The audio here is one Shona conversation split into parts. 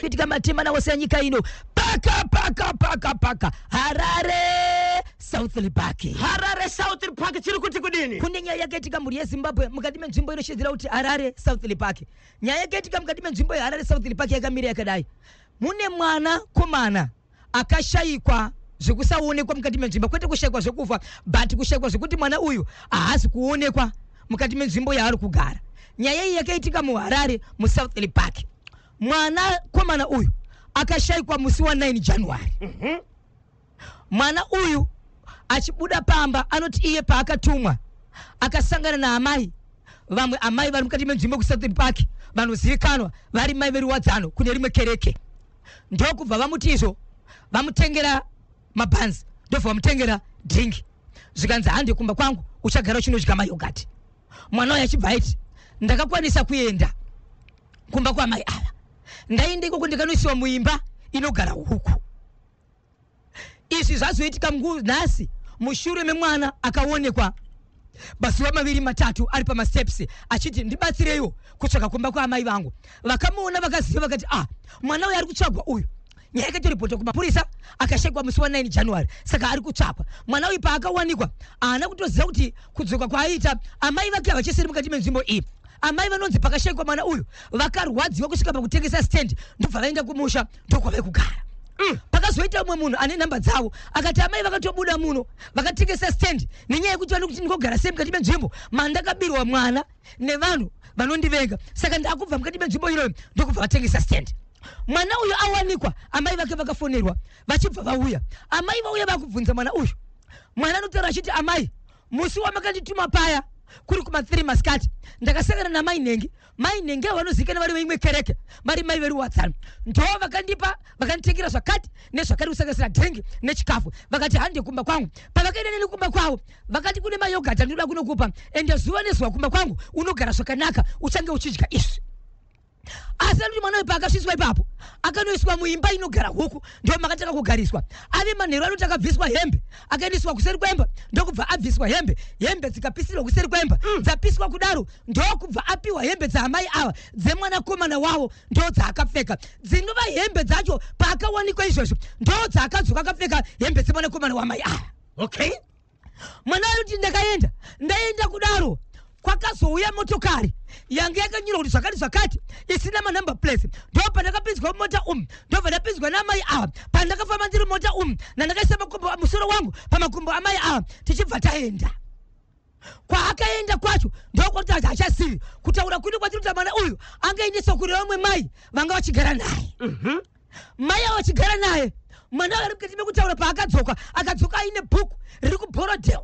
kitika matima na wasanyika ino paka Harare South Lipaki chiri kuti kudini kunde nyaya katika muri Zimbabwe mukati menzvimbo inoshedzera kuti Harare South Lipaki nyaya katika mukati menzvimbo ya Harare South Lipaki yakamira yakadai mune mwana komana akashayikwa zvekusaonekwa mukati menzvimbo kwete kushayikwa zvekufa but kushayikwa zvekuti mwana uyu haasi kuonekwa mukati menzvimbo yaari kugara nyaya iyi yakaitika muHarare muSouth Lipaki mwana komana uyu akashayikwa musi wa 9 January mwana uyu achibuda pamba anoti iye paakatumwa akasangana na amai vamwe amai vari mukati menzvimbo kuSouth Lipaki vanozivikanwa vari mai veruwadzano kune rimwe kereke ndokubva vamuti izvo vamutengera mabhanzi ndobva vamutengera dringi zvikanzi hande kumba kwangu uchagara uchinodya mayogati mwana uyu achibva aiti ndakakwanisa kuenda kumba kwamai ava ndaenda ikoko ndikanoisiwa muimba inogara huku izvi zvazoitika nhasi mushure memwana akaonekwa mazuva 2-3 ari pamasteps achiti ndibatsireiwo kutsvaka kumba kwaamai vangu vakamuona vakaziva vakati mwana uyu ari kutsvagwa uyu nyaya ikatoripota kumapurisa akashayikwa musi wa 9 January saka ari kutsvakwa mwana uyu paakawanikwa haana kutoziva kuti kudzoka kwaaita amai vake havacheseri mukati menzvimbo iyi amai vanonzi pakashayikwa mwana uyu vakarwadziwa kusvika pakutengesa stand ndobva vaenda kumusha ndokwavai kugara pakazoita umwe munhu ane nhamba dzavo akati amai vakatobuda muno vakatengesa stand nenyaya yekuti vanoda kuti ndingogara sei mukati menzvimbo mandakabirwa mwana nevanhu vanondivenga saka ndakubva mukati menzvimbo iyoyo ndokubva vatengesa stand mwana uyu awanikwa amai vake vakafonerwa vachibva vauya amai vauya vakubvunza mwana uyu mwana anotaura achiti amai musi wamakandituma paya kuri kuma3 masikati ndakasangana namai nhengi vanozikana vari veimwe kereke vari mai veruwadzano ndo vakanditengera zvakati nezvakati kusanganisira dringi nechikafu vakati hande kumba kwangu pavakaenda neni kumba kwavo vakati kune mayogati andinoda kunokupa ende zuva nezuva kumba kwangu unogara zvakanaka uchange uchidya izvi asi anoti mwana uyu paakasviswa ipapo akanoiswa muimba inogara huku ndo makataka kugariswa ave manheru anoti akabviswa hembe akaendeswa kuseri kwemba ndokubva abviswa hembe dzikapisirwa kuseri kwemba dzapiswa kudaro ndokubva apiwa hembe dzaamai ava dzemwana komana wavo ndo dzaakapfeka dzinova hembe dzacho paakawanikwa izvozvo ndo dzaakadzoka akapfeka hembe dzemwana komana wamai ava okay mwana anoti ndaenda kudaro kwakazouya motokari yange yakanyorwa kuti zvakati isina manumber plate ndo pandakapinzwa mota ndobva ndapinzwa namai ava pandakafamba ndiri mota nandakaisa makumbo musoro wangu pamakumbo amai ava tichibva taenda kwaakaenda kwacho ndokwati hachazivi kutaura kuti kwatiri kuti mwana uyu angaendeswa kune vamwe mai vanga vachigara naye mai ava vachigara naye mwana ari mukati mekutaura paakadzoka akadzoka aine bhuku riri kuborodel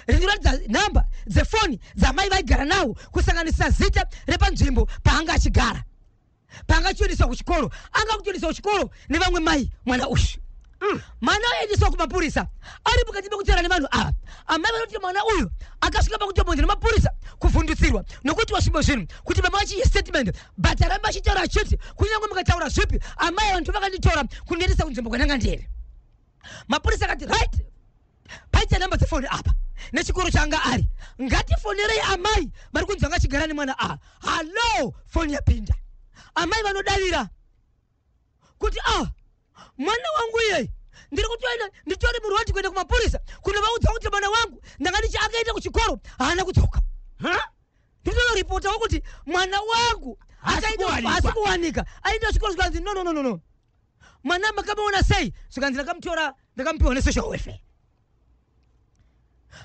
rinoratidza nhamba dzefoni dzamai vaigara nawo kusanganisira zita repanzvimbo paanga achigara paanga achiendeswa kuchikoro anga kutoendeswa kuchikoro nevamwe mai mwana uyu mwana aendeswa kumapurisa ari mukati mekutaura nevanhu ava amai vanoti mwana uyu akasvika pakutombonzwa nemapurisa kuvhundutsirwa nokuti wasvimbo zvinhu kuti baba vachiye statement but aramba achitaura achiti kunyange mukataura zvipi amai vantu vakanditora kundiendesa kunzvimbo kwananga ndiri mapurisa akati right paita nhamba dzefoni apa nechikoro changa ari ngatifonerei amai vari kunzi vanga chigara nemwana halo foni yapinda amai vanodavira kuti mwana wangu iyei ndiri kutoenda nditori murodi kuenda kumapurisa kunovaudza kuti mwana wangu ndanga ndichi akaenda kuchikoro haana kudzoka nditonoripota kuti mwana wangu haasi kuwanika aenda chikoro zvikanzi no mwana makamuona sei zvikanzi ndakamupiwa nesocial welfare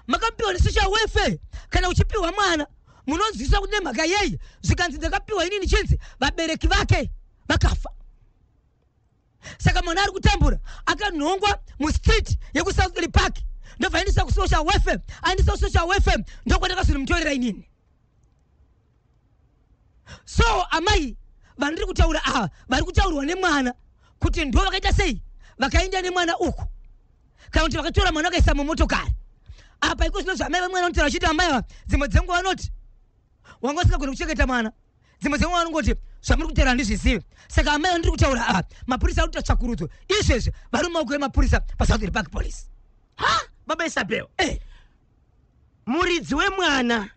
makapiwa nesocial welfare kana uchipiwa mwana munonzwisa kuti nemhaka yei zvikanzi ndakapiwa inini chinzi vabereki vake vakafa saka mwana ari kutambura akanhongwa mustreet yekuSouth Lipaki ndobva aendesa kusocial welfare aendesa kusocial welfare ndokwandakazonimutorera inini so amai vandiri kutaura ava vari kutaurwa nemwana kuti ndo vakaita sei vakaenda nemwana uku kana kuti vakatora mwana vakaisa mumotokari apa iko zvino zvamai vamwe vanotara vachiti amai ava dzimwe dzenguva vanoti wanga usingagoni kuchengeta mwana dzimwe dzenguva vanongoti zvamuri kutaura handizvizivi saka amai vandiri kutaura mapurisa ari kuita tsvakurudzo izvezvi vari mumaoko emapurisa paSouth Lipaki police baba Isabel muridzi wemwana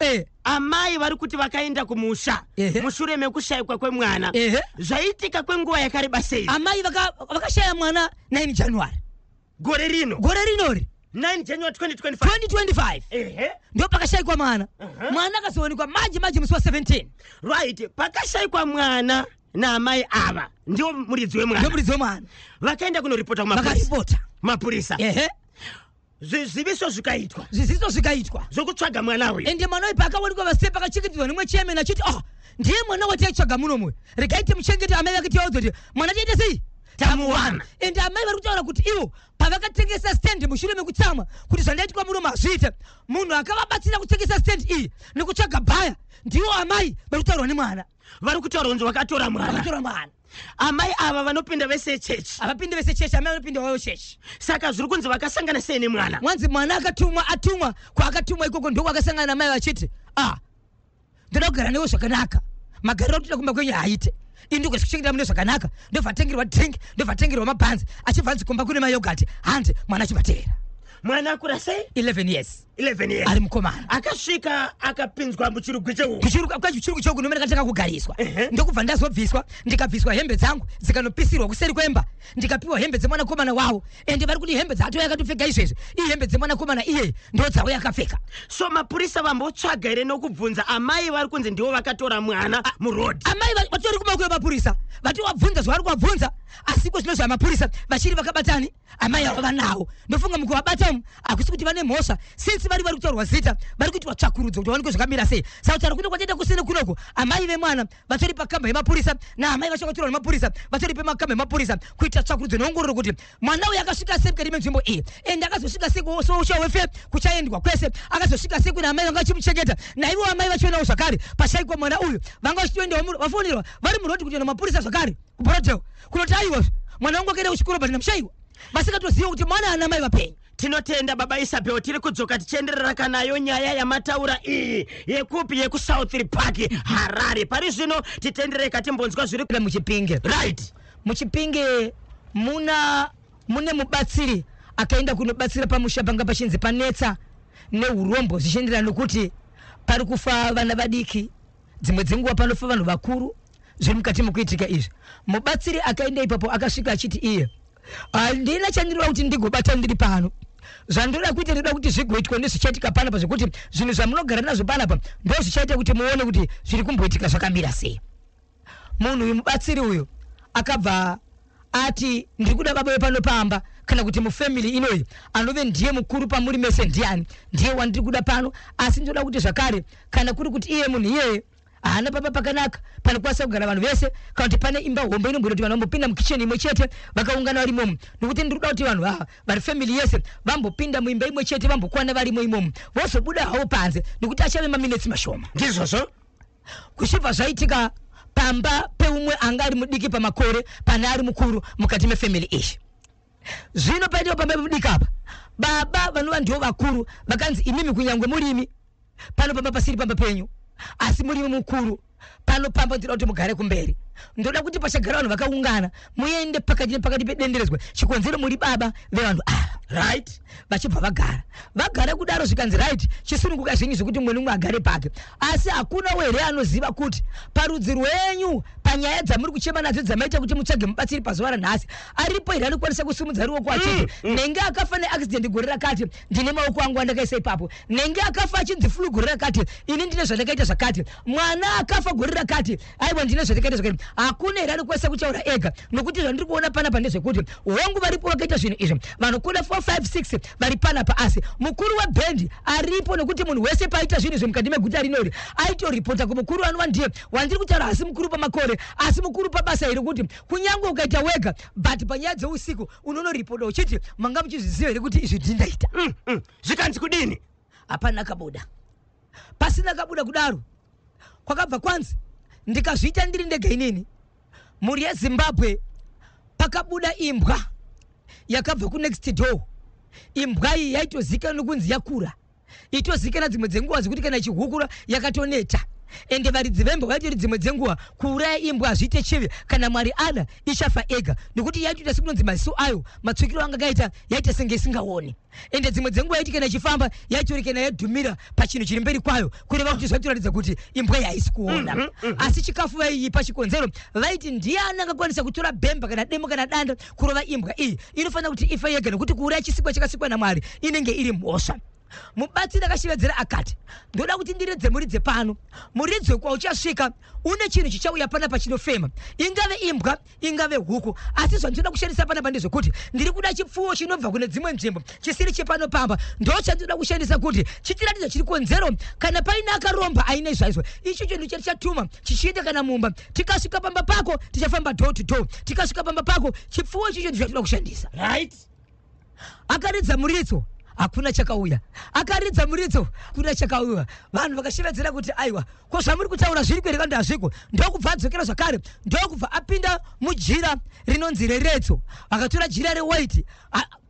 amai vari kuti vakaenda kumusha Ehe. mushure mekushayikwa kwemwana Ehe. zvaitika kwenguva yakareba sei amai vakashaya mwana 9 January gore rino 9 January 2025 2025 ehe ndio pakashayikwa mwana mwana akazoonekwa maji musi wa 17 right pakashayikwa mwana naamai ava ndio muridzi ndio wemwana muridzi wemwana vakaenda kunoripota kumapurisa vakaripota mapurisa ehe zviziviso zvikaitwa zviziviso zvikaitwa zvokutsvaga mwana uyu ende mwana uyu paakaonekwa vase pakachengetidzwa nemwe chairman achiti ndiye mwana wataitsvaga munomwe regaite muchengeti amai vakati yaudzoti mwana tiite sei tamuwana ende amai vari kutaura kuti ivo pavakatengesa stand mushure mekutsamwa kuti zvandaitwa munomu hazviite munhu akavabatsira kutengesa stand iyi nekutsvaga bhaya ndiwo amai vari kutaurwa nemwana vari kutaura kunzi vakatora mwana amai ava vanopinda vese chechi avapinde vese chechi amai vanopinda wayo chechi saka zviri kunzi vakasangana sei nemwana mwanzi mwana atumwa kwaakatumwa ikoko ndo kwakasangana namai vachiti ndoda kugara newe zvakanaka magariro atoda kumba kwenyu haaite indiko zvikuchengeta mune zvakanaka ndobvatengerwa drink ndobvatengerwa mabhanzi achibva anzi kumba kune mayogati hanzi mwana achivateera mwana akura sei 11 years ari mukomana akasvika akapinzwa muchirugwi cheuku chirugu cheuku nomene katanga kugariswa ndokubva ndazobviswa ndikabviswa hembe dzangu dzikanopisirwa kuseri kwemba ndikapiwa hembe dzemwanakomana wawo ende vari kuti hembe dzato yakatopfeka izvezvi iyi hembe dzemwanakomana iye ndo dzawo yakapfeka so mapurisa vambotsvaga here nokubvunza amai vari kunzi ndivo vakatora mwana murodhi amai vatori kumakweva mapurisa vati wabvunza zvavari kuvabvunza asiko zvino zvamapurisa vachiri vakabatani amai ava vanawo ndofunga mukuvabata umu hakusi kuti vane mhosva since vari kutaurwa zita vari kuitwa tsvakurudzo kuti vaoneke zvakamira sei saka kutaura kuno kwataita kusene kunoko amai vemwana vatori pakamba yemapurisa naamai vachakatorwa nemapurisa vatori pemakamba yemapurisa kuita tsvakurudzo neongororo kuti mwana uyu akasvika sei mukati menzvimbo iyi ende akazosvika sei kusoushawefe kuchaendwa kwese akazosvika sei kuna amai vanga vachimuchengeta naivo amai vachionawo zvakare pashayikwa mwana uyu vanga vachitoendawo vafonerwa vari murodhi kutoenda mapurisa zvakare kuporoteo kunoti aiwazvo mwana wangu akaenda kuchikoro bati ndamushayiwa vasikatoziva kuti mwana ana mai vapenyu tinotenda baba Isabel tiri kudzoka tichienderera kanayo nyaya yamataura iyi yekupi yekusouth park Harare pari zvino titendereka timbonzwa zviri muchipinge right muchipinge mune mubatsiri akaenda kunobatsira pamusha panga pachinzi panetsa neurombo zvichienderana nokuti pari kufa vana vadiki dzimwe dzenguva panofa vanhu vakuru zviri mukati mukuitika izvi mubatsiri akaenda ipapo akasvika achiti iye handina chandinoda kuti ndigobata ndiri pano zvandoda kuita ndoda kuti zvigoitwa nezvichaitika panapa zvekuti zvinhu zvamunogara nazvo panapa ndo zvichaita kuti muone kuti zviri kumboitika zvakamira sei munhu uyu mubatsiri uyu akabva ati ndiri kuda baba wepano pamba kana kuti mufamily inoyi anove ndiye mukuru pamuri mese ndiani ndiye wandiri kuda pano asi ndoda kuti zvakare kana kuri kuti iye munhu iyeye haana papa pakanaka panokwanisa kugara vanhu vese kana kuti pane imba hombe inobwira kuti vanhu vambopinda mukicheni imwe chete vakaungana varimo nokuti ndiri kuda kuti vanhu vari family yese vambopinda muimba imwe chete vambokwana varimo imomo vozobuda havo panze nokuti achave maminitsi mashoma ndizvozvo kuchibva zvaitika pamba peumwe anga ari mudiki pamakore pane ari mukuru mukati mefamily iyi zvino paitika pamba pemudiki apa baba vanova ndivo vakuru vakanzi imimi kunyangwe murimi pano pamba pasiri pamba penyu asi murimi mukuru pano pamba ndoda kuti mugare kumberi ndoda kuti pachagara vanhu vakaungana muende pakati pedenderedzwa chikonzero muri baba vevanhu ava right vachibva vagara kudaro zvikanzi right chisununguka zvinyi zvekuti mwe nomwe agare pake asi hakuna here anoziva kuti parudzi rwenyu panyaya dzamuri kuchema nadzo dzamaita kuti mutsvage mubatsiri pazuva ranhasi aripo here anokwanisa kusumudza ruoko achiti nenge akafa neaccident gore rakati ndine maoko angu andakaisa ipapo nenge akafa achinzi flu gore rakati ini ndine zvandakaita zvakati mwana akafa gore rakati aiwa ndine zvandakaita zvakati hakuna here anokwanisa kutaura ega nokuti zvandiri kuona panapa ndezvekuti hongu varipo vakaita zvinhu izvi vanhu kuna 456 vari panapa asi mukuru webhendi aripo nokuti munhu wese paita zvinhu zvemukati meguta rinori aitoripota kumukuru anova ndiye wandiri kutaura hasi mukuru pamakore asi mukuru pabasa iri kuti kunyange ukaita wega but panyaya dzeusiku unonoripota uchiti manga muchizviziva here kuti izvi ndindaita zvikanzi kudini hapana kabuda pasina kabuda kudaro kwakabva kwanzi ndikazviita ndiri ndega inini mhuri yeZimbabwe pakabuda imbwa yakabva kunext door imbwa iyi yaitozikana nokunzi yakura itozikana dzimwe dzenguva dzekuti kana ichihukura yakatoneta ende varidzi vemba vaiti dzimwe dzenguwa kuuraya imbwa azviite chivi kana Mwari ada ichafa ega nekuti yaitoita sekunonzi maziso ayo matsukiro anga kaita yaita senge isingaoni ende dzimwe dzenguwa yaiti kana ichifamba yaitori kana yadhumira pachinhu chiri mberi kwayo kureva kuti zvatoratidza kuti imbwa yaisi kuona asi chikafu vaiipa chikonzero vaiti ndiani angakwanisa kutora bhemba kana demo kana danda kurova imbwa iyi inofanira kuti ife yega nekuti kuuraya chisikwa chakasikwa naMwari inenge iri mhosva. Mubatsiri akashivedzera akati ndoda kuti ndiridze muridze pano muridze kwa uchasvika une chinhu chichauya pana pachinofema ingave imbwa ingave huku asi zvandoda kushandisa pana pandezvokuti ndiri kuda chipfuwo chinobva kune dzimwe nzvimbo chisiri chepano pamba ndochandoda kushandisa kuti chitiratidza chiri konzero kana paina akaromba aine zvaizvo icho chinhu chatuma chichienda kana mumba tikasvika pamba pako tichafamba door to door tikasvika pamba pako chipfuwo chicho ndichatoda kushandisa right. Akaridza muritso hakuna chakauya akaridza muritso kuna chakauya vanhu vakashevedzera kuti aiwa ko zvamuri kutaura zviri kwereka ndazviko ndokubva adzokera zvakare ndokubva apinda mujira rinonzi reretso akatora jira rewhite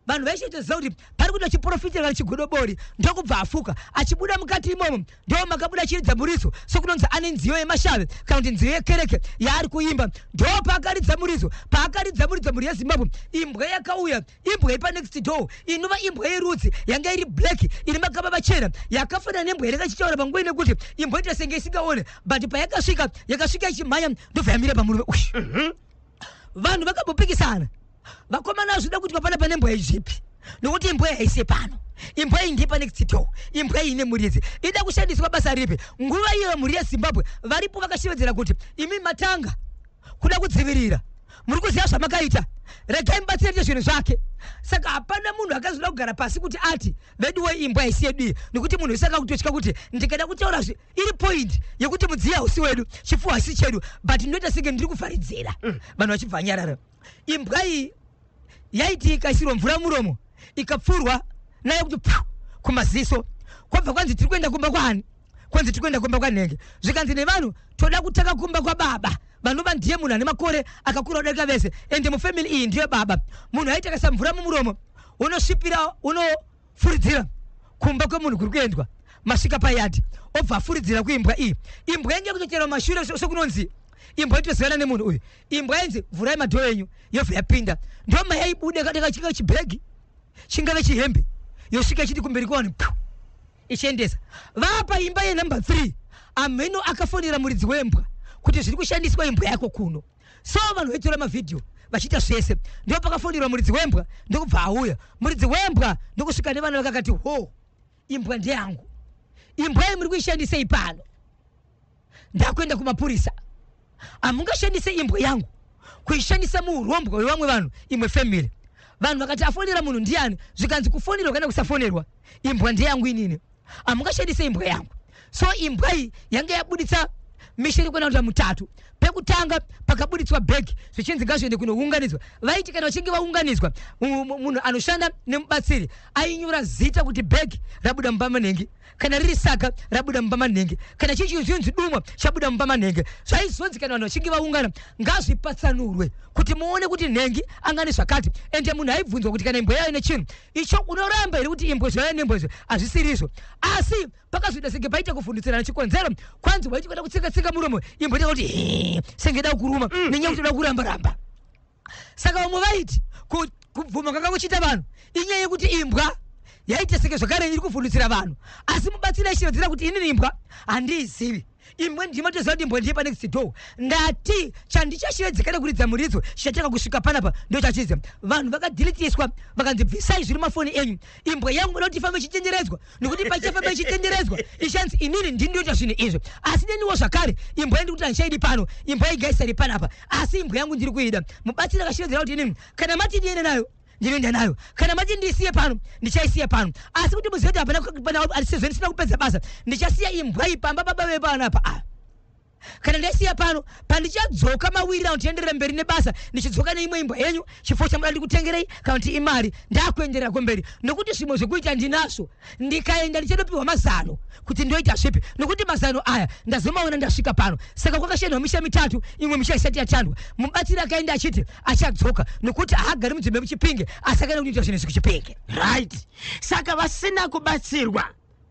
vanhu vaishitoziva kuti pari kuda chiprofita kana chigodobori ndokubva afuka achibuda mukati imomo ndo makabuda chiridza muritso sokunonzi ane nziyo yemashave kana kuti nziyo yekereke yaari kuimba ndo paakaridza muritso paakaridza muritso mhuri yeZimbabwe imbwa yakauya imbwa yepa next door inova imbwa yerudzi yanga iri black ine makaba machena yakafanana nembwa yakachitaura panguva nekuti imbwa ita senge isingaone but payakasvika yakasvika ichimhanya ndobva yamira pamurume vanhu vakambopikisana vakomana zvida kuti papana pane imbwa izvipi nokuti imbwa yaise pano imbwa iyi ndipa next door imbwa iyi ine muridzi ida kushandiswa basa ripi nguva iyo mhuri yeZimbabwe varipo vakashevedzera kuti imi matanga kuda kudzivirira muri kuziva zvamakaita regai mubatsire zvinhu zvake saka hapana munhu akazoda kugara pasi kuti ati veduwe imbwa haisi yedu iyi nekuti munhu isaka kutotya kuti ndikada kutaura iri point yekuti mudziyi hausi wedu chifuwo hasi chedu but ndinoita senge ndiri kuvharidzira vanhu vachibva nyarara imbwa iyi yaiti ikaisirwa mvura muromo ikapfurwa nayo kuti kumaziso kwabva kwanzi tiri kuenda kumba kwani kwanzi tiri kuenda kumba kwanhenge zvikanzi nevanhu toda kutaka kumba kwababa vanova ndiye munhu ane makore akakura kudarika vese ende mufamily iyi ndiye baba munhu aiti akaisa mvura mumuromo unosvipira unofuridzira kumba kwemunhu kuri kuendwa masvika payadi obva afuridzira kuimbwa iyi imbwa yange kutochera mashure sokunonzi imbwa itozivana nemunhu uyu imbwa yanzi mvurai madhoo enyu yobva yapinda ndoma yaibude kadeka chika chibhegi chingave chihembe yosvika ichiti kumberi kwani ichiendesa vapa imba yenumber 3 amheno akafonera muridzi wembwa kuti zviri kushandiswa imbwa yako kuno so vanhu vaitora mavhidhiyo vachiita zvese ndo pakafonderwa muridzi wembwa ndokubva auya muridzi wembwa ndokusvika nevanhu vakakati ho imbwa ndeyangu imbwa iyi muri kuishandisei pano ndakuenda kumapurisa amungashandise imbwa yangu kuishandisa muurombwa hwevamwe vanhu imwe family vanhu vakati afonera munhu ndiani zvikanzi kufonerwa kana kusafonerwa imbwa ndeyangu inini amungashandise imbwa yangu so imbwa iyi yanga yabuditsa misheni kwena mutatu pekutanga pakabuditswa bhegi zvichinzi ngazviende kunounganidzwa vaiti kana vachinge vaunganidzwa munhu anoshanda nemubatsiri ainyora zita kuti bhegi rabuda mumba manhenge kana riri saka rabuda mumba manhenge kana chii chinzi dumwa chabuda mumba manhenge zvaizonzi kana vanhu vachinge vaungana ngazvipatsanurwe kuti muone kuti nhengi angane zvakati ende munhu aibvunzwa kuti kana imbwa yayo ine chinhu icho unoramba here kuti imbwa zvayo nembwa izvo hazvisirizvo asi pakazoita senge paita kuvhundutsirana chikonzero kwanzi waiti kwada kutsika muromo imbwa ita kuti senge da kuruma nenyaya kuti da kuramba saka vamwe vaiti kubvuma kanga kuchiita vanhu inyaya yekuti imbwa yaita senge zvakare iri kuvhundutsira vanhu asi mubatsiri aishevedzera kuti inini imbwa handiizivi imwe ndimatoziva kuti imbwa ndiye panext door ndati chandichashevedzekana kuridza muridzo chichatanga kusvika panapa ndo chachiziva vanhu vakadhilitiswa vakanzi bvisai zviri mafoni enyu imbwa yangu inoda kuti ifambe ichitenderedzwa nekuti pachifamba ichitenderedzwa ichanzi inini ndindoita zvinhu izvi asi neniwo zvakare imbwa yendi kuti handichaidi pano imbwa igaisari panapa asi imbwa yangu ndiri kuida mubatsiri akashevedzera kuti inini kana mati ndiende nayo ndinoenda nayo kana mati ndisiye pano ndichaisiya pano asi kuti muzive kuti hapana arisezvo ndisina kupedza basa ndichasiya imbwa iyi pamba baba vepanapa kana ndaisiya pano pandichadzoka mawiri raundi tienderera mberi nebasa ndichidzoka neimwe imbwa yenyu chifukwa chamuda ndikutengerei kana kuti imari ndakuenderera kwemberi nokuti zvimwe zvekuita ndinazvo ndikaenda ndichadopiwa mazano kuti ndoita zvipi nokuti mazano aya ndazomaona ndasvika pano saka kwakashandwa misha mitatu imwe misha isati yatandwa mubatsiri akaenda achiti achadzoka nokuti haagari mudzimbe muchipinge asi akaenda kunoita zvinhu zvikuchipinge right saka vasina kubatsirwa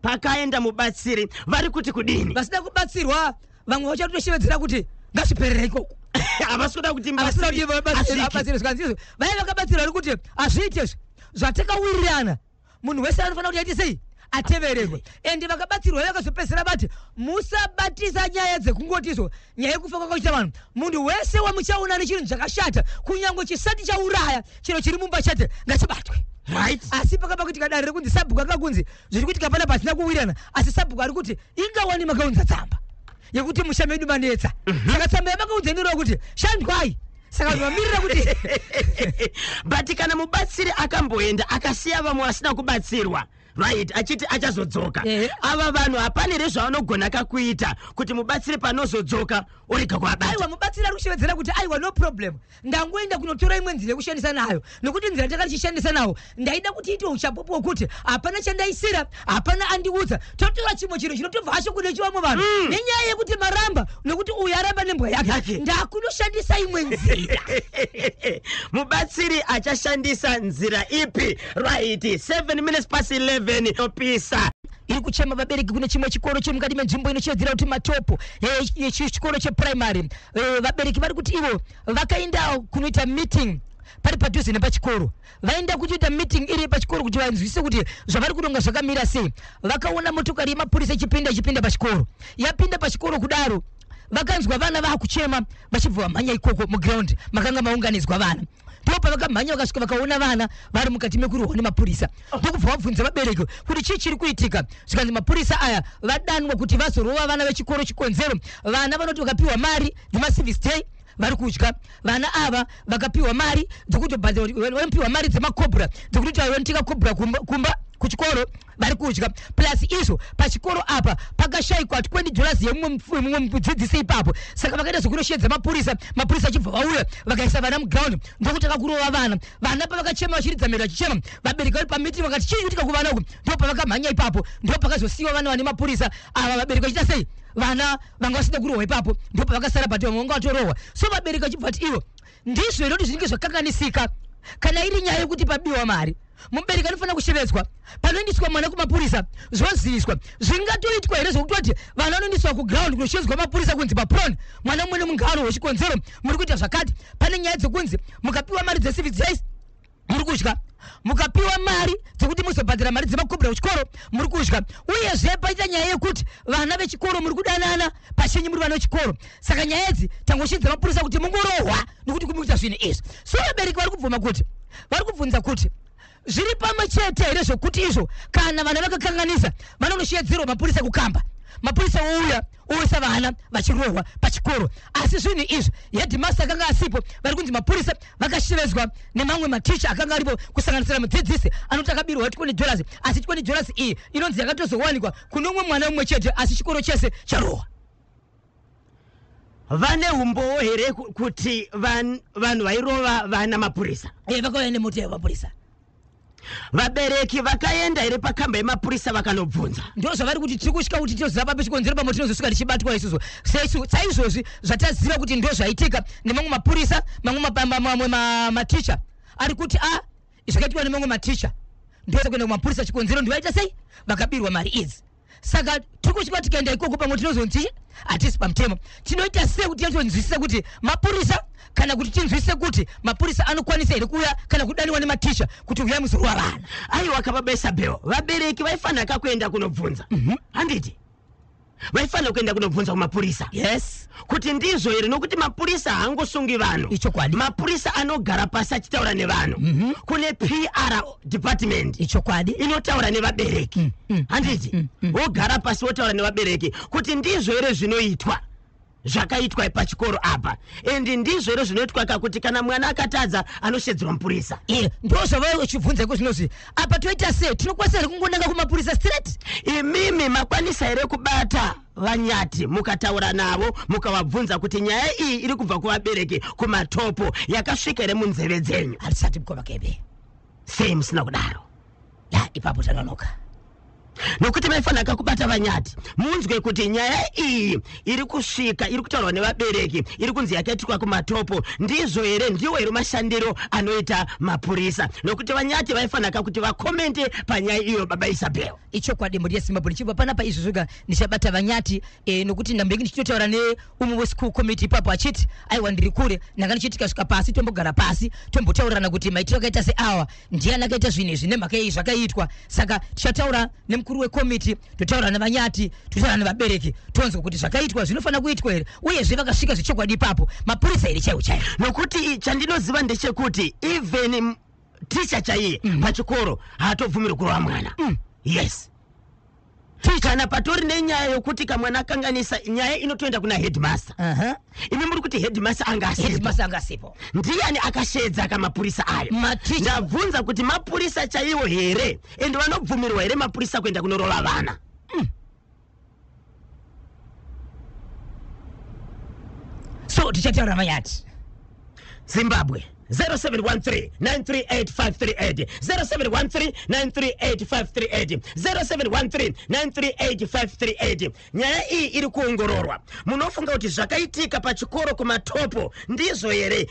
pakaenda mubatsiri vari kuti kudini vasida kubatsirwa vamwe vachatosheedzera kuti ngasiperere ikoko avasikuda kuti abatsire zvikanzizo vaya vakabatsirwa vari kuti azviite zvatakawirirana munhu wese anofanira kuti aite sei atevererwe ende vakabatsirwa vakazopedzera bati musabatisa nyaya dzekungotizo nyaya yekufa kwakaita vanhu munhu wese wamuchaona nechinhu chakashata kunyange chisati chauraya chiro chiri mumba chete ngachibatwe right asi pakaba kuti kadare riri kunzi sabhuku akakunzi zviri kuti kapana pasina kuwirirana asi sabhuku ari kuti ingawani makaunza tsamba yekuti musha medu manetsa saka tsamba yamakaunza inorewa kuti shandwai saka vamirira kuti but kana mubatsiri akamboenda akasiya vamwe asina kubatsirwa right achiti achazodzoka ava vanhu hapanire zvavanogona kakuita kuti mubatsiri panozodzoka urega kuabata aiwa mubatsiri ari kushevedzera kuti aiwa no problem ndangoenda kunotora imwe nzira yekushandisa nayo nokuti nzira ndakachishandisa nawo ndaida kuti ite uchapopo hwekuti hapana chandaisira hapana andiudza totora chimwe chiro chinotobva hasho kune chivamwe vanhu nenyaya yekuti maramba nokuti uyu aramba nembwa yake ndakunoshandisa imwe nzira mubatsiri achashandisa nzira ipi right 7 minutes past 11 opisa iri kuchema vabereki kune chimwe chikoro chemukati menzvimbo inochedzera kuti matopo chikoro cheprimary vabereki vari kuti ivo vakaenda kunoita meeting pari padhuze nepachikoro vaenda kuchiita meeting iri pachikoro kuti vanzwise kuti zvavari kuronga zvakamira sei vakaona motokari yemapurisa ichipinda pachikoro yapinda pachikoro kudaro vakanzwa vana vakuchema vachibva vamhanya ikoko muground makanga maunganidzwa vana ndopa vakamhanya vakasvika vakaona vana vari mukati mekurohwa nemapurisa ndokubva vabvunza vabereki kuti chii chiri kuitika zvikanzi mapurisa aya vadanwa kuti vazorova vana vechikoro chikonzero vana vanoti vakapiwa mari dzemaservice day vari kudya vana ava vakapiwa mari dzekutobhadhirapiwa mari dzemakobhura dzekuti vanotika kobhura kumba kuchikoro vari kudya plus izvo pachikoro apa pakashayikwa $20 yemumwe mudzidzisi ipapo saka vakaita zvekunoshedza mapurisa achibva vauya vakaisa vana muground ndokuti akakurova vana pavakachema vachiridza miro vachichema vabereki vari pamiti vakati chii kuitika kuvana uku ndo pavakamhanya ipapo ndo pakazosiyiwa vana vane mapurisa ava vabereki vachiita sei vana vanga vasina kurohwa ipapo ndo pavakasara pati vamwe vanga vatorohwa so vabereki vachibva vati ivo ndizvo here kuti zvinenge zvakanganisika kana iri nyaya yekuti pabiwa mari mubereki anofanira kushevedzwa panoendiswa mwana kumapurisa zvoziviswa zvingatoitwa here zvokutoti vana vanoendiswa kuground kunoshevedzwa mapurisa kunzi papron mwana mumwe nemungano wechikonzero muri kuita zvakati pane nyaya dzekunzi mukapiwa mari dzecivil days muri kudya mukapiwa mari dzekuti muzobhadhira mari dzemakobhura kuchikoro muri kudya uyezve paita nyaya yekuti vana vechikoro muri kudanana pachenyu muri vana vechikoro saka nyaya idzi tangoshedza mapurisa kuti mungorohwa nokuti kumuita zvinhu izvi so vabereki vari kubvuma kuti vari kubvunza kuti zviri pamwe chete here zvokuti izvo kana vana vakakanganisa vanonoshedzerwa mapurisa kukamba mapurisa ouya oisa vana vachirohwa pachikoro asi zvinhu izvi hedhimasta akanga asipo vari kunzi mapurisa vakashevedzwa nemamwe maticha akanga aripo kusanganisira mudzidzisi anoti akabirwa $20 asi $20 iyi inonzi yakatozowanikwa kuno umwe mwana umwe chete asi chikoro chese charohwa vane umbowo here kuti vanhu vairova vana mapurisa vakauya nemota yemapurisa vabereki vakaenda here pakamba yemapurisa vakanobvunza ndo zvavari kuti tiri kusvika kuti tinoziva papechikonzero pamwe tinozosvika tichibatwa isusu saizvozvi zvataziva kuti ndo zvaitika nemamwe mapurisa mamwe maticha ari kuti zvakaitwa nemamwe maticha ndoza kuenda kumapurisa chikonzero ndivaita sei vakabirwa mari idzi saka tiri kusvika tikaenda ikoko pamwe tinozonzi hatisi pamutemo tinoita sei kuti yatonzwisisa kuti mapurisa kana kuti tinzwisise kuti mapurisa anokwanisa here kuuya kana kudaniwa nematicha kuti uyai muzorwa vana aiwa kababesa beo vabereki vaifanira kakuenda kunobvunza handiti vaifanira kuenda kunobvunza kumapurisa yes kuti ndizvo here nokuti mapurisa haangosungi vanhu ichokwadi mapurisa anogara pasi achitaura nevanhu kune PR department ichokwadi inotaura nevabereki handiti wogara pasi wotaura nevabereki kuti ndizvo here zvinoitwa zvakaitwa pachikoro apa endi ndizvo here zvinoitwa kakuti kana mwana akatadza anoshedzerwa mapurisa ndo zvavai vachibvunza iko zvinozvi apa toita sei tinokwanisa here kungonanga kumapurisa straight imimi makwanisa here kubata vanyati mukataura navo mukavabvunza kuti nyaya iyi iri kubva kuvabereki kumatopo yakasvika here munzeve dzenyu hatisati mukoma kebe sei musina kudaro ipapo tanonoka nokuti vaifanira kubata vanyati munzwe kuti nyaya iyi iri kusvika iri kutaurwa nevabereki iri kunzi yakaitikwa kumatopo ndizvo here ndiwo here mashandiro anoita mapurisa nokuti vanyati vaifanira kuti vakomente panyaya iyo baba Isabel. Ichokwadi muri yeSimbabwe chibva panapa izvo zvoga ndichabata vanyati nokuti ndambenge ndichitotaura neumwe weschool committee papo achiti aiwa ndiri kure ndanga ndichitika svika pasi tombogara pasi tombotaurana kuti maitiro akaita seawa ndiani akaita zvinezvi nemhaka iyi zvakaitwa saka tichataura nemukuru wekomiti totaura nevanyati totaura nevabereki tonzwa kuti zvakaitwa zvinofanira kuitwa here uyezve vakasvika zvechokwadi ipapo mapurisa here chaiwo chaiwo nokuti chandinoziva ndechekuti even ticha chaiye pachikoro haatobvumirwi kurova mwana. Yes, kana patori nenyaya yokuti kamwana kanganisa nyaya inotoenda kuna headmaster. Imi muri kuti headmaster angasipo ndiani akashedza kamapurisa ayo. Ndabvunza kuti mapurisa chaiwo here ende vanobvumirwa here mapurisa kuenda kunorova vana. So tichataura vanyati Zimbabwe 0713-938-538 0713-938-538 0713-938-538. Nyaya iyi iri kuongororwa. Munofunga kuti zvakaitika pachikoro kumatopo ndizvo here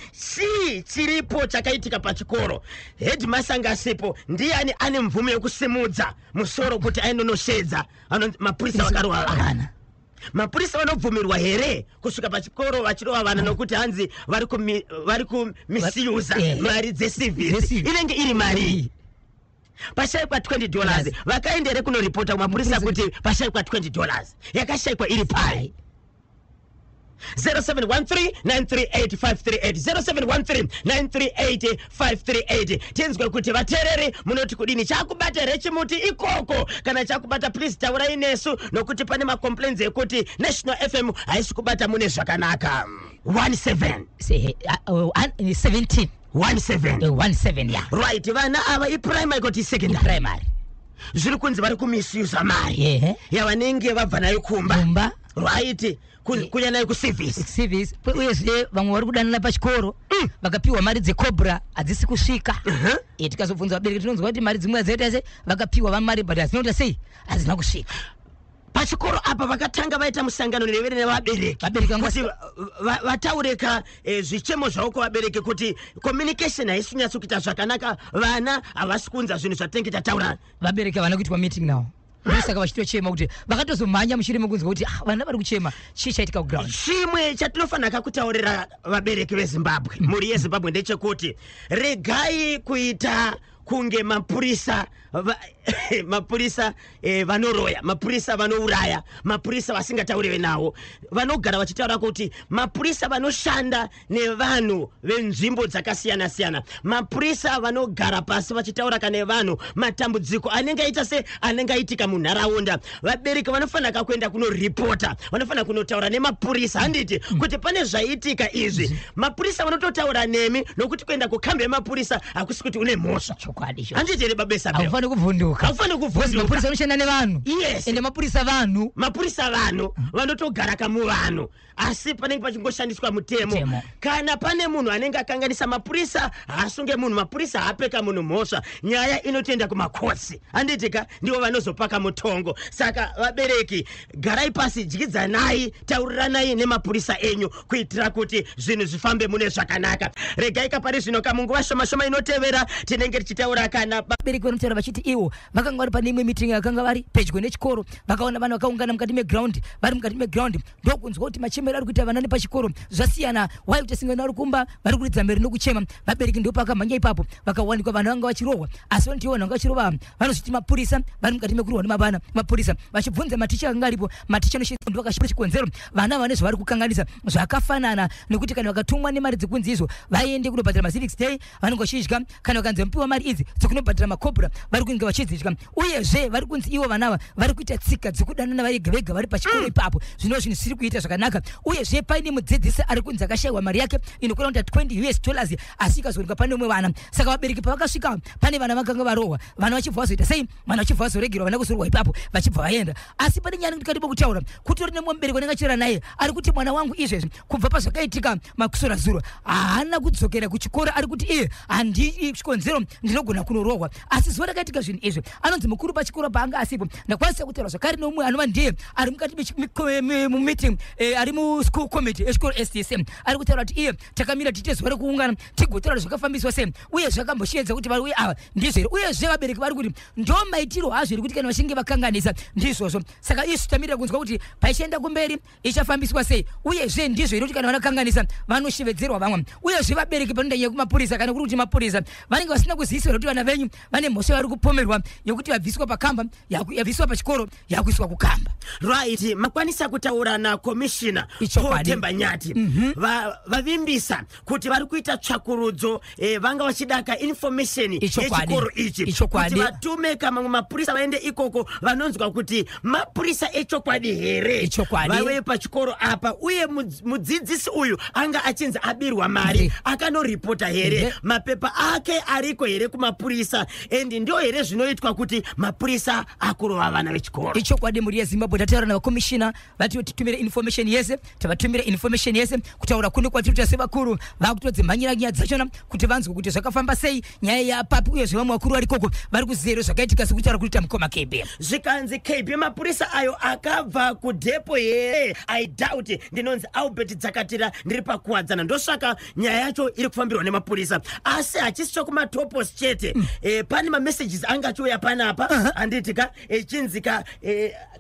chiripo chakaitika pachikoro? Headmaster ngasipo ndiani ane mvumo yokusimudza musoro kuti ainonoshedza mapurisa vakarova vana? Mapurisa vanobvumirwa here kusvika pachikoro vachirova vana nokuti hanzi vari kumisuse mari dzecivils inenge iri mari pashaikwa $20 vakaenda here kunoripota kumapurisa kuti pashaikwa $20 yakashaikwa iri pai. 0713-938-538 0713-938-538. Tenzwe kuti vatereri munoti kudini chakubata here chimuti ikoko kana chakubata please taurai nesu nokuti pane macomplaints ekuti National FM haisi kubata mune zvakanaka. 17 yeah. Right, vana ava iprimary kuti secondary zviri kunzi vari kumisuse mari yavanenge vabva nayo kumba. Right, kunya nayo kuservice uyezve vamwe vari kudanana pachikoro vakapiwa mari dzecobra hadzisi kusvika. Tikazobvunza vabereki tinonzwa kuti mari dzimwe dzaita se vakapiwa vamari but hazinoita sei hazina kusvika pachikoro apa. Vakatanga vaita musangano nevere nevabereki kuti vataureka zvichemo zvavo kuvabereki kuti communication haisi kunyatsa kuita zvakanaka, vana havasi kunza zvinhu zvatinenge tataura. Vabereki havana kuitwa meeting nawo saka vachitochema kuti vakatozomhanya mushure mekunzwa kuti vana vari kuchema chii chaitika kuground. Chimwe chatinofanira kutaurira vabereki veZimbabwe muri yeZimbabwe ndechekuti regai kuita kunge mapurisa vanoroya, mapurisa vanouraya, mapurisa vasingatauriwe nawo. Vanogara vachitaura kuti mapurisa vanoshanda nevanhu venzvimbo dzakasiyana siyana, mapurisa vanogara pasi vachitaura kana nevanhu matambudziko anenge aita se anenge aitika munharaunda. Vabereki vanofanira kuenda kunoripota, vanofanira kunotaura nemapurisa handiti kuti pane zvaitika izvi. Mapurisa vanototaura nemi nokuti kuenda kukambi yemapurisa hakusi kuti une mhosva. Handiti here baba Isabel? Haufani kuvhunduka. Mapurisa anoshanda nevanhu. Yes. Ende mapurisa vanhu vanotogara kamuvanhu asi panenge pachingoshandiswa mutemo. Kana pane munhu anenge akanganisa mapurisa haasunge munhu, mapurisa haapeka munhu mhosva, nyaya inotoenda kumakosi handitika ndivo vanozopaka mutongo. Saka vabereki garai pasi, dyidzanai, tauriranai nemapurisa enyu kuitira kuti zvinhu zvifambe mune zvakanaka. Regai kapari zvino kamunguva shoma inotevera tinenge tichitaura kana vabereki vanotaura vachiti ivo vakanga vari pane imwe meeting yakanga vari pedyo nechikoro, vakaona vanhu vakaungana mukati meground, vari mukati meground ndokunzwa kuti machemero ari kuita vana nepachikoro zvasiyana. Waita singana vari kumba vari kuridza mberi nokuchema. Vabereki ndipo vakamhanya ipapo vakawanikwa vanhu vanga vachirohwa, asi vanoti vanhu vachirova vanozviti mapurisa vari mukati mekurohwa nemavana. Mapurisa vachibvunza maticha akanga aripo, maticha anoshindu vakashipa chikonzero vana vane zvavari kukanganisa zvakafanana nekuti kana vakatumwa nemari dzekunzi izvo vaende kunobhadhara ma6 day vanenge vachidya, kana vakanzi vapiwa mari idzi dzekunobhadhara makobra vari kunge vachidya. Uyezve vari kunzi ivo vanava vari kuita tsika dzekudanana vega vega vari pachikoro ipapo. Zvinova zvinhu zvisiri kuita zvakanaka. Uyezve paine mudzidzisi ari kunzi akashayiwa mari yake inokwana kuti $20 asi ikazowanikwa pane umwe vana. Saka vabereki pavakasvika pane vana vakanga varohwa, vana vachibva vazoita sei, vana vachibva vazoregerwa, vana kuzorwa ipapo vachibva vaenda. Asi pane nyaya ndikadipa kutaura kutori nemumwe mubereki wanenge achitaura naye ari kuti mwana wangu izvezvi kubva pazvakaitika makusorazuro haana kudzokera kuchikoro, ari kuti handi chikonzero ndinogona kunorohwa. Asi zuva rakaitika zvinhu izvi anonzi mukuru pachikoro paanga asipo ndakwanisa kutaura zvakare nomwe anova ndiye ari mukati mumeeting ari muschool committee echikoro STSM ari kutaura kuti iye takamira tiite zuva rekuungana tigotaura zvakafambiswa sei uye zvakamboshiedza kuti vari ava ndizvo here uyezve vabereki vari kuti ndo maitiro hazvo iri kuti kana vachinge vakanganisa ndizvozvo saka isu tamirira kunzwa kuti paichienda kumberi ichafambiswa sei uyezve ndizvo iri kuti kana vanakanganisa vanoshevedzerwa vamwe uyezve vabereki panoenda nyaya kumapurisa kana kuri kuti mapurisa vanenge vasina kuziviswa kuti vana venyu vane mhosva vari kupomerwa yokuti vabviswa pakamba yabviswa pachikoro yakuiswa kukamba. Right, makwanisa kutaura na commissioner Themba Nyati vavimbisa kuti vari kuita tsvakurudzo vanga vachidaka information yechikoro ichi kuti vatume kama mapurisa vaende ikoko vanonzwa kuti mapurisa echokwadi here vave pachikoro apa uye mudzidzisi uyu anga achinzi abirwa mari akanoripota here mapepa ake ariko here kumapurisa and ndio here zvinoitwa kuti mapurisa akurova vana vechikoro. Ichokwadi muri yeZimbabwe tataura na commissioner vati titumire information yese tavatumire information yese kutaura kune kwatiri tasevakuru vakutodzimhanyira nyaya dzachona kuti vanzwe kuti zvakafamba sei nyaya yapapi uye zvevamwe vakuru vari koko vari kuzero zvakaitika sekutaura kuita mukoma KB zvikanzi KB mapurisa ayo akabva kudhepo here I doubt ndinonzi Albert Dzakatira ndiri pakuwadzana ndosvaka nyaya yacho iri kufambirwa nemapurisa asi hachisicho kumatopos chete pane mamessages anga achiuya panapa anditika chinzika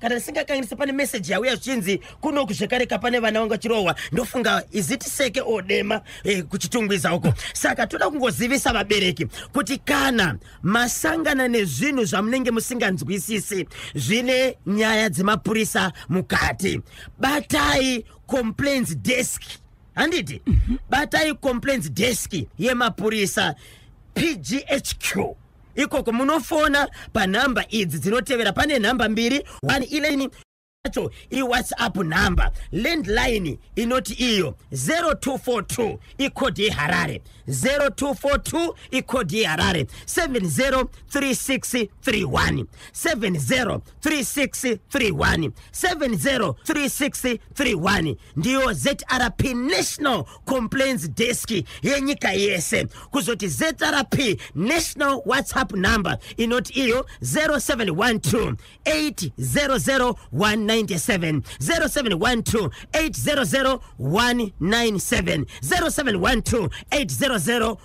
kana singakanganisa pane message yauya zvichinzi kunoku zvekareka pane vana vanga chirohwa ndofunga iziti seke odema kuchitungwiza uko saka toda kungozivisa vabereki kuti kana masangana nezvinhu zvamunenge musinganzwisisi zvine nyaya dzemapurisa mukati batai complaints desk handiti batai complaints desk yemapurisa PGHQ ikoko munofona panhamba idzi dzinotevera pane nhamba 2 111 acho iWhatsApp number landline inoti iyo 0242 ikodi yeHarare 0242 ikodi yeHarare 703631 703631 703631 ndiyo ZRP National Complaints Desk yenyika yese kuzoti ZRP National WhatsApp number inoti iyo 0712 800 197 0712 800 197 0712 800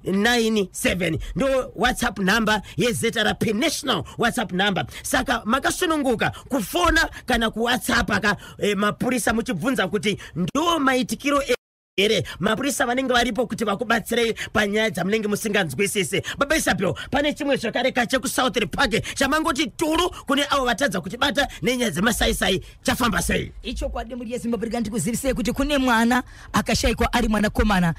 197 ndo WhatsApp number yeZRP National WhatsApp number saka makasununguka kufona kana ku WhatsApp aka mapurisa muchibvunza kuti ndo maitikiro here mapurisa vanenge varipo kuti vakubatsirei panyaya dzamunenge musinganzwisise baba Isabel pane chimwe zvakareka chekusouth park chamangoti turu kune avo vatadza kuti bata nenyaya dzemasaisai chafamba sei icho kwadi muri yeZimbabwe ndikuzivisei kuti kune mwana akashayikwa ari mwana komana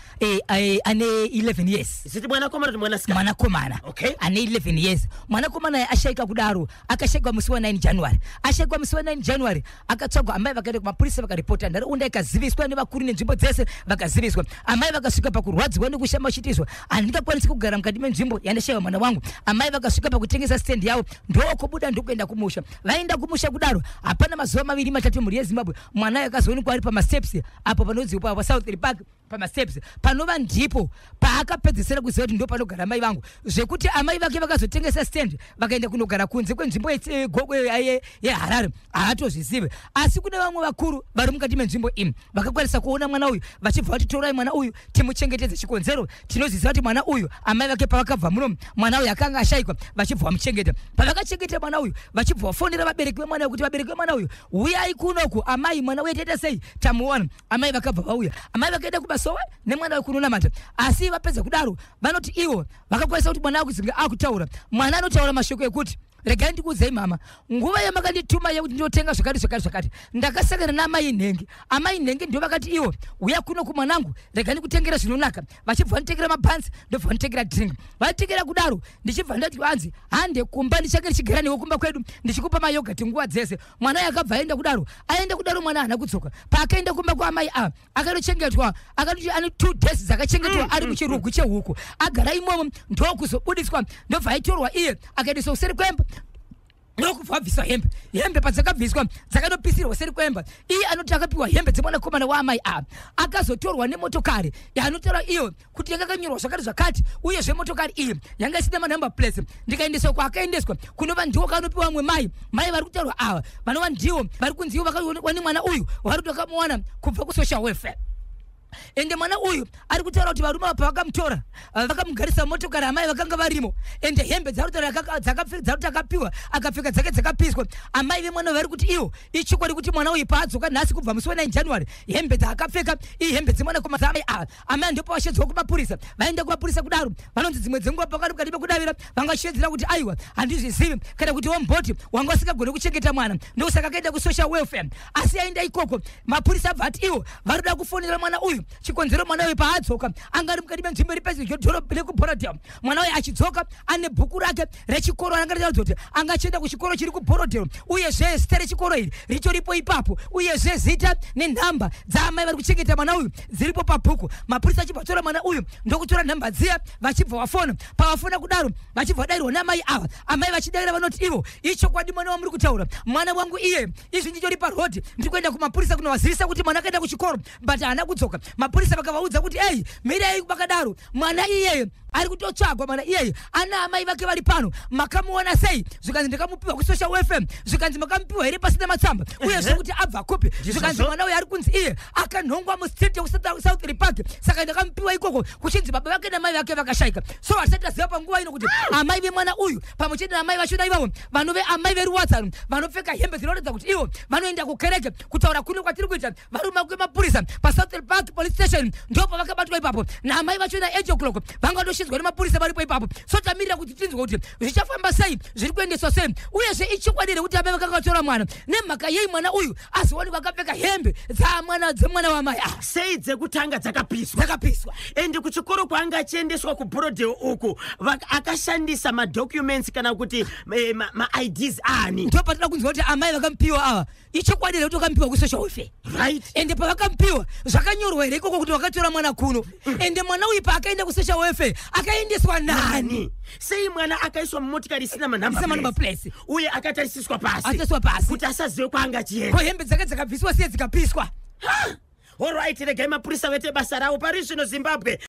ane 11 years siti mwana komana ndi mwana sikana mwana komana okay ane 11 years mwana komana ashayika kudaro akashayikwa musi wa 9 January ashayikwa musi wa 9 January akatsvagwa amai vakaenda kumapurisa vakaripota ndaraunda ikaziviswa nevakuru nenzvimbo dzese vakaziviswa amai vakasvika pakurwadziwa nekushama chitizwa handingakwanisi kugara mukati menzvimbo yandashaiwa mwana wangu amai vakasvika pakutengesa stand yavo ndokubuda ndokuenda kumusha vaenda kumusha kudaro hapana mazuva 2-3 muri yeZimbabwe mwana akazoonekwa ari pamasteps apo panodziwa pa South Park pamasteps panova ndipo paakapedzesera kuziva kuti ndo panogara amai vangu zvekuti amai vake vakazotengesa stand vakaenda kunogara kunze kwenzvimbo yeHarare haatozvizive asi kune vamwe vakuru vari mukati menzvimbo iyi vakakwanisa kuona mwana uyu vachibva vati torai mwana uyu timuchengetedze chikonzero tinoziziva kuti mwana uyu amai vake pavakabva muno mwana uyu akanga ashayikwa vachibva vamuchengeta pavakachengeta mwana uyu vachibva vafonera vabereki vemwana uyu kuti vabereki vemwana uyu uyai kunoku amai mwana uyu taita sei tamuona amai vakabva vauya amai vakaenda kumasowe nemwana uyu kunonamata asi vapedza kudaro vanoti ivo vakakwanisa kuti mwana akuzinga akutaura mwana anotaura mashoko ekuti regai ndikuudzei mama nguva yamakandituma yekuti ndinotenga zvakati ndakasangana namai nhengi amai nhengi ndio vakati iwo uya kuno kumwanangu regai ndikutengera zvinonaka vachibva vanitengera mabhanzi ndobva vanitengera drink vanitengera kudaro ndichibva ndati hanzi hande kumba ndichange ndichigara newe kumba kwedu ndichikupa mayogati nguva dzese mwana yakabva aenda kudaro mwana hana kudzoka paakaenda kumba kwaamai akanochengetwa akati ane 2 days dzakachengetwa ari muchirugu chehuku agara imomo ndokuzobudiswa ndobva aitorwa iye akaendeswa useri kwemba ndokubviswa hembe padzakabviswa dzakanopisirwa seri kwemba iye anoti akapiwa hembe dzemwana komana waamai akazotorwa nemotokari yaanotora iyo kuti yakakanyorwa zvakati uye zvemotokari iyi yanga isina manumber plates ndikaendeswa kwaakaendeswa kunova ndiwo kanopiwa amwe mai vari kutaurwa ava vanova ndiwo vari kunziwo vakaonekwa nemwana uyu vari kuti vakamuwana kubva kusocial welfare. Ende mwana uyu ari kutaura kuti varume apa vakamutora vakamugarisa motokari amai vakanga varimo ende hembe dzakapiwa akapfeka dzake dzakapiswa amai vemwana vari kuti iwo ichikwadi kuti mwana uyu paadzoka nhasi kubva musi wa9 January hembe dzaakapfeka ihembe dzemwana komana amai ndipo vashedzwa kumapurisa vaenda kumapurisa kudaro vanonzi dzimwe dzenguva pakati mukati pekudavira vangashedzera kuti aiwa handizvizivi kana kuti womboti wanga usingagoni kuchengeta mwana ndosaka akaenda kusocial welfare asi aenda ikoko mapurisa abva ati iwo vari kuda kufonera mwana uyu chikonzero mwana uyu paadzoka angari mukati menzvimbo iri pedyo dhorobha rekuBorodale mwana uyu achidzoka ane bhuku rake rechikoro angataudza kuti angachienda kuchikoro chiri kuBorodale uyezve zita rechikoro iri ritoripo ipapo uyezve zita nenhamba dzaamai vari kuchengeta mwana uyu dziripo pabhuku mapurisa achibva tora mwana uyu ndokutora nhamba dziya vachibva vafona pavafona kudaro vachibva vadairwa namai ava amai vachidaira vanoti ivo ichokwadi mwana wamuri kutaura mwana wangu iye izvi ndichori parodhi ndiri kuenda kumapurisa kunovazivisa kuti mwana akaenda kuchikoro but haana kudzoka mapurisa vakavaudza kuti ei mirei vakadaro mwana iyeye ari kutotsvagwa mwana iyeye ana amai vake vari pano makamuona sei zvikanzi ndakamupiwa kusocial welfare zvikanzi makamupiwa here pasina matsamba uyezve kuti abva kupi zvikanzi mwana uyu ari kunzi iye akanhongwa mustreet yekusouth park saka ndakamupiwa ikoko kuchinzi baba vake namai vake vakashayika so hatisati taziva panguva ino kuti amai vemwana uyu pamwe chete namai vachona ivavo vanove amai veruwadzano vanopfeka hembe dzinoratidza kuti ivo vanoenda kukereke kutaura kuno kwatiri kuita varume kwemapurisa pasouth park police station ndopo vakabatwa ipapo namai vachona 8 o'clock vangadoshinzwa nemapurisa varipo ipapo so tamirira kuti tinzwe kuti zvichafamba sei zviri kuendeswa sei uyezve ichikwadire kuti amai vakanga vatora mwana nemhaka yei mwana uyu azowanikwa akapfeka hembe dzemwana wamai sei dzekutanga dzakapiswa ende kuchikoro kwaanga achiendeswa kuBorodale uku akashandisa madocuments kana kuti ma-IDs ani ndo patida kunzwa kuti amai vakamupiwa ava ichikwadire kuti vakamupiwa kusocial welfare right ende pavakamupiwa zvakanyorwa here ikoko kuti vakatora mwana kuno ende mwana uyu paakaenda kusocial welfare akaendeswa nani sei mwana akaiswa mumotikari isina manumber plates uye akatarisiswa pasi kuti asazive kwaanga achienda ko hembe dzake dzakabviswa siye dzikapiswa all right regai mapurisa vete basa ravo pari zvino Zimbabwe